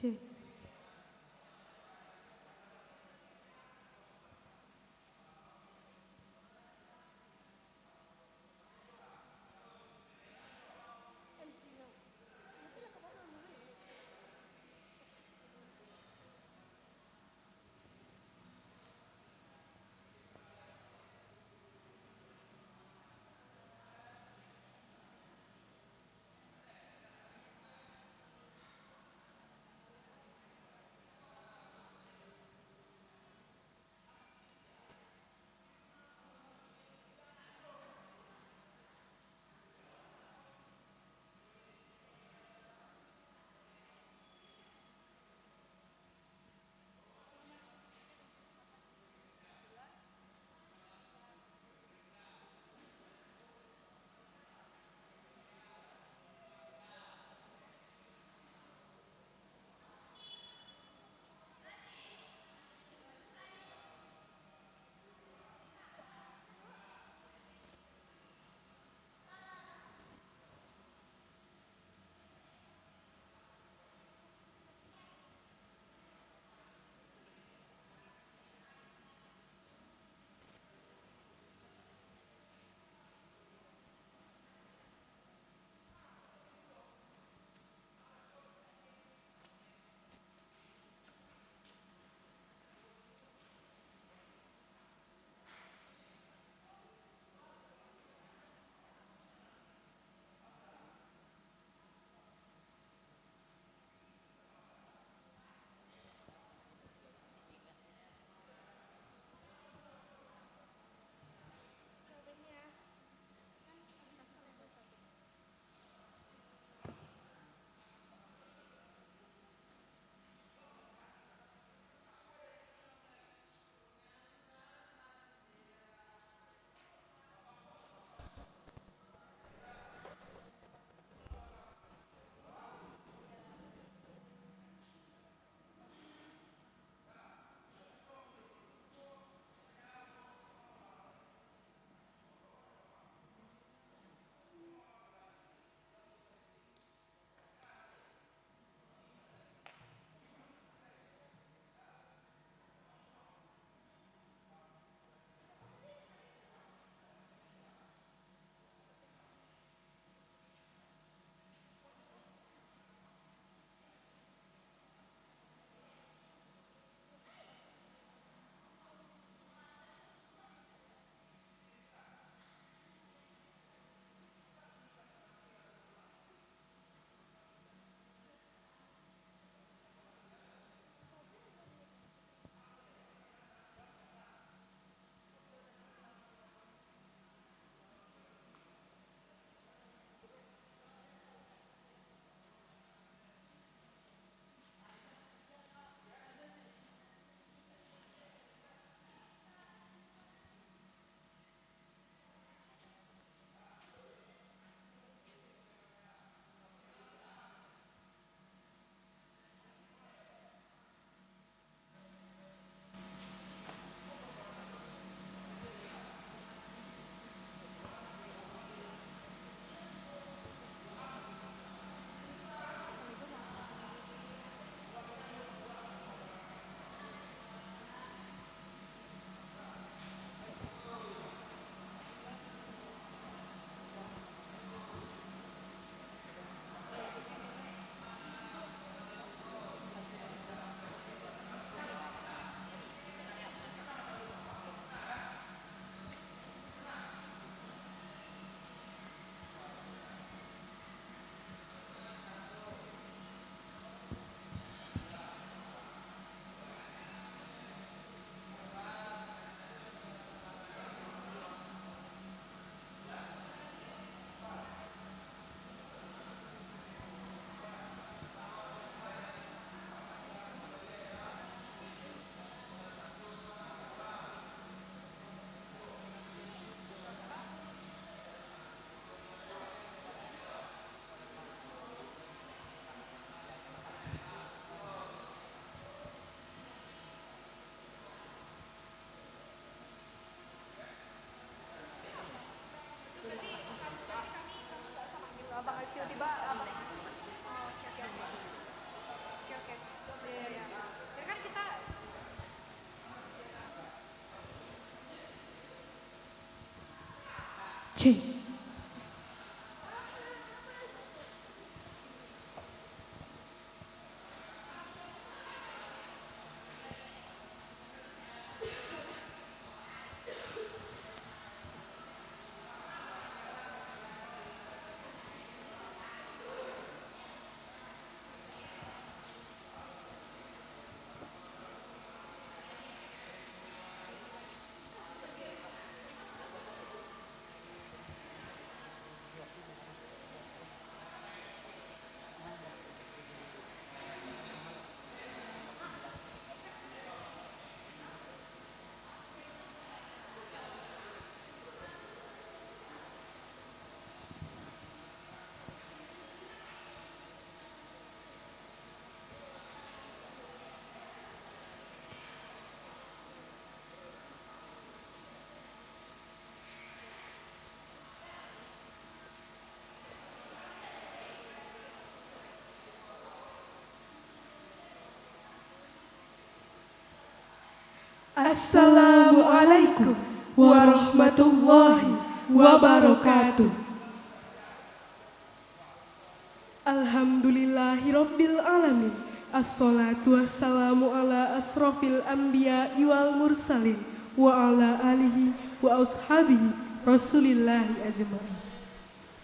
Sì. C. Assalamualaikum warahmatullahi wabarakatuh. Alhamdulillahirabbil alamin. Assalatu wassalamu ala asrofil anbiya wal mursalin wa ala alihi wa ashabihi rasulillahi ajma'in.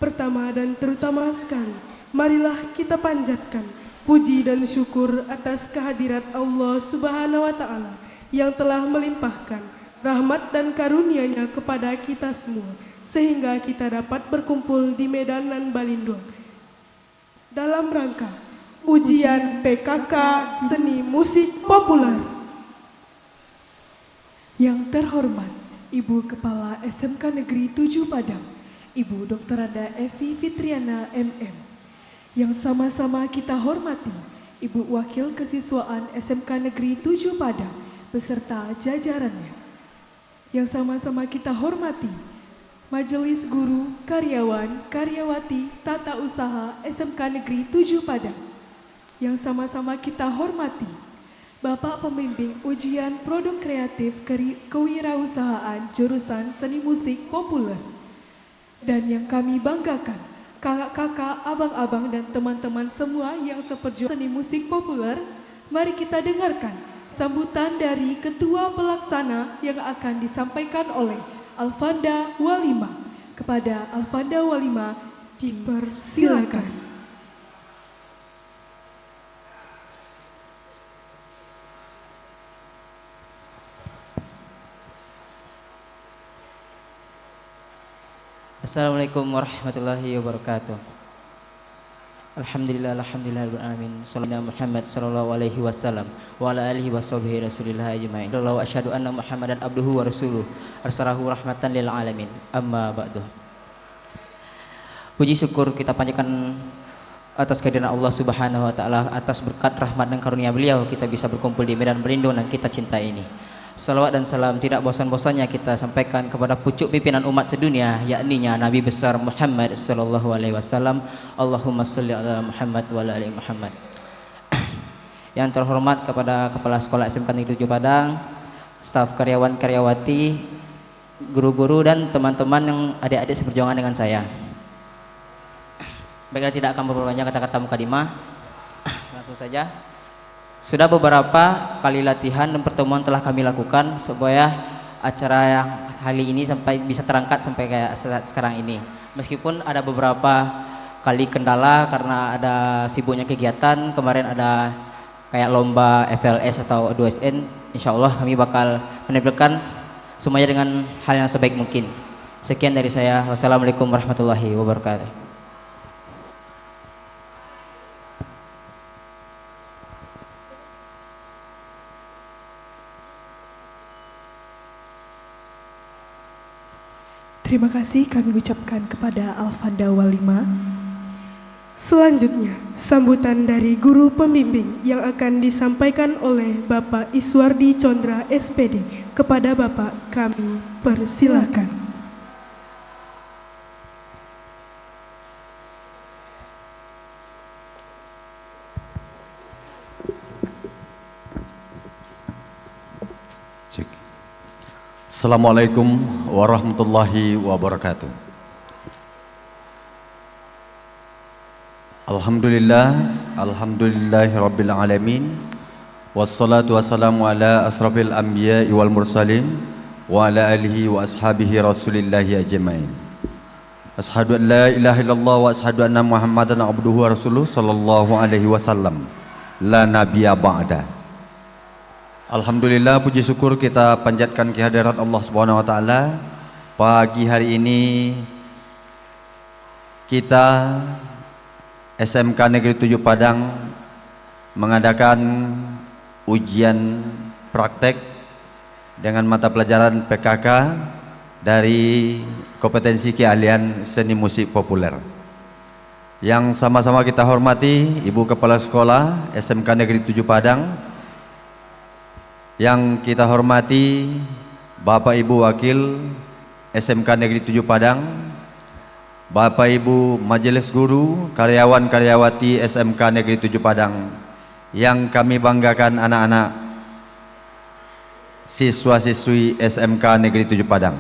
Pertama dan terutama sekali, marilah kita panjatkan puji dan syukur atas kehadirat Allah Subhanahu wa Ta'ala yang telah melimpahkan rahmat dan karunia-Nya kepada kita semua, sehingga kita dapat berkumpul di Medan nan Balindung dalam rangka ujian PKK Seni Musik Populer. Yang terhormat Ibu Kepala SMK Negeri 7 Padang, Ibu Dr. Anda Evi Fitriana MM. Yang sama-sama kita hormati Ibu Wakil Kesiswaan SMK Negeri 7 Padang beserta jajarannya. Yang sama-sama kita hormati Majelis Guru, Karyawan, Karyawati, Tata Usaha SMK Negeri 7 Padang. Yang sama-sama kita hormati Bapak Pembimbing Ujian Produk Kreatif Kewirausahaan Jurusan Seni Musik Populer. Dan yang kami banggakan, kakak-kakak, abang-abang, dan teman-teman semua yang seperjuangan seni musik populer. Mari kita dengarkan sambutan dari Ketua Pelaksana yang akan disampaikan oleh Alfanda Walima. Kepada Alfanda Walima dipersilakan. Assalamualaikum warahmatullahi wabarakatuh. Alhamdulillah, alhamdulillah, alamin. Sallallahu Muhammad sallallahu alaihi wasallam wa ala alihi washabihi rasulillah ajma'in. Wa asyhadu anna Muhammadan abduhu wa rasuluh arsalahu rahmatan lil alamin. Amma ba'du. Puji syukur kita panjatkan atas kehadiran Allah Subhanahu wa taala, atas berkat rahmat dan karunia beliau kita bisa berkumpul di Medan Berlindung yang kita cintai ini. Salawat dan salam tidak bosan-bosannya kita sampaikan kepada pucuk pimpinan umat sedunia, yakninya Nabi besar Muhammad sallallahu alaihi wasallam. Allahumma sholli ala Muhammad wa ala ali Muhammad. Yang terhormat kepada Kepala Sekolah SMK Negeri 7 Padang, staf karyawan karyawati, guru-guru, dan teman-teman yang adik-adik seperjuangan dengan saya. Baiklah, tidak akan berbanyak kata-kata mukadimah, langsung saja. Sudah beberapa kali latihan dan pertemuan telah kami lakukan supaya acara yang kali ini sampai bisa terangkat sampai kayak sekarang ini. Meskipun ada beberapa kali kendala karena ada sibuknya kegiatan, kemarin ada kayak lomba FLS atau 2SN. Insya Allah kami bakal menampilkan semuanya dengan hal yang sebaik mungkin. Sekian dari saya. Wassalamualaikum warahmatullahi wabarakatuh. Terima kasih kami ucapkan kepada Alfanda Walima. Selanjutnya, sambutan dari guru pembimbing yang akan disampaikan oleh Bapak Iswardi Condra SPD. Kepada Bapak kami persilakan. Assalamualaikum warahmatullahi wabarakatuh. Alhamdulillahirabbil alamin. Wassalatu wassalamu ala asrafil anbiya'i wal mursalin wa ala alihi wa ashabihi rasulillahi ajmain. Ashhadu an la ilaha illallah wa ashhadu anna Muhammadan abduhu wa rasuluh sallallahu alaihi wasallam. La nabiyya ba'da. Alhamdulillah, puji syukur kita panjatkan kehadirat Allah Subhanahu wa taala. Pagi hari ini kita SMK Negeri 7 Padang mengadakan ujian praktek dengan mata pelajaran PKK dari kompetensi keahlian seni musik populer. Yang sama-sama kita hormati Ibu Kepala Sekolah SMK Negeri 7 Padang, yang kita hormati Bapak Ibu Wakil SMK Negeri 7 Padang, Bapak Ibu Majelis Guru, karyawan-karyawati SMK Negeri 7 Padang, yang kami banggakan anak-anak siswa-siswi SMK Negeri 7 Padang.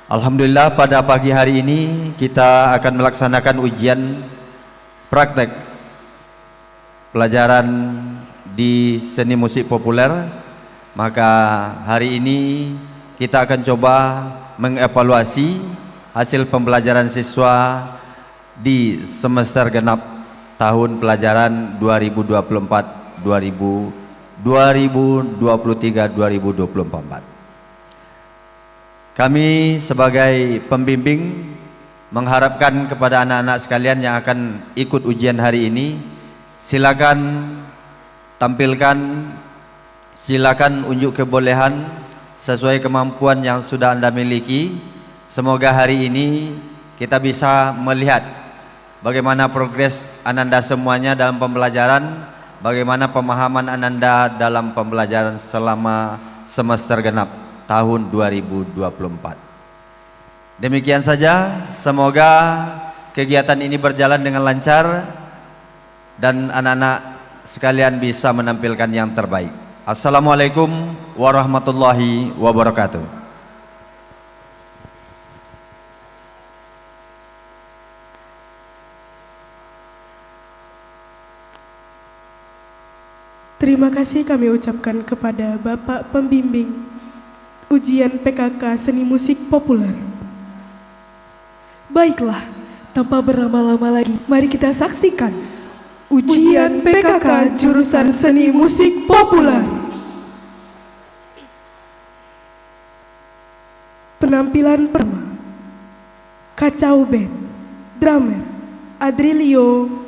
Alhamdulillah, pada pagi hari ini kita akan melaksanakan ujian praktek pelajaran di seni musik populer. Maka hari ini kita akan coba mengevaluasi hasil pembelajaran siswa di semester genap tahun pelajaran 2023-2024. Kami sebagai pembimbing mengharapkan kepada anak-anak sekalian yang akan ikut ujian hari ini, silakan tampilkan, silakan unjuk kebolehan sesuai kemampuan yang sudah Anda miliki. Semoga hari ini kita bisa melihat bagaimana progres Ananda semuanya dalam pembelajaran, bagaimana pemahaman Ananda dalam pembelajaran selama semester genap tahun 2024. Demikian saja, semoga kegiatan ini berjalan dengan lancar dan anak-anak sekalian bisa menampilkan yang terbaik. Assalamualaikum warahmatullahi wabarakatuh. Terima kasih kami ucapkan kepada Bapak Pembimbing Ujian PKK Seni Musik Populer. Baiklah, tanpa berlama-lama lagi, mari kita saksikan ujian PKK jurusan Seni Musik Populer. Penampilan pertama, Kacau Band, drummer Adrilio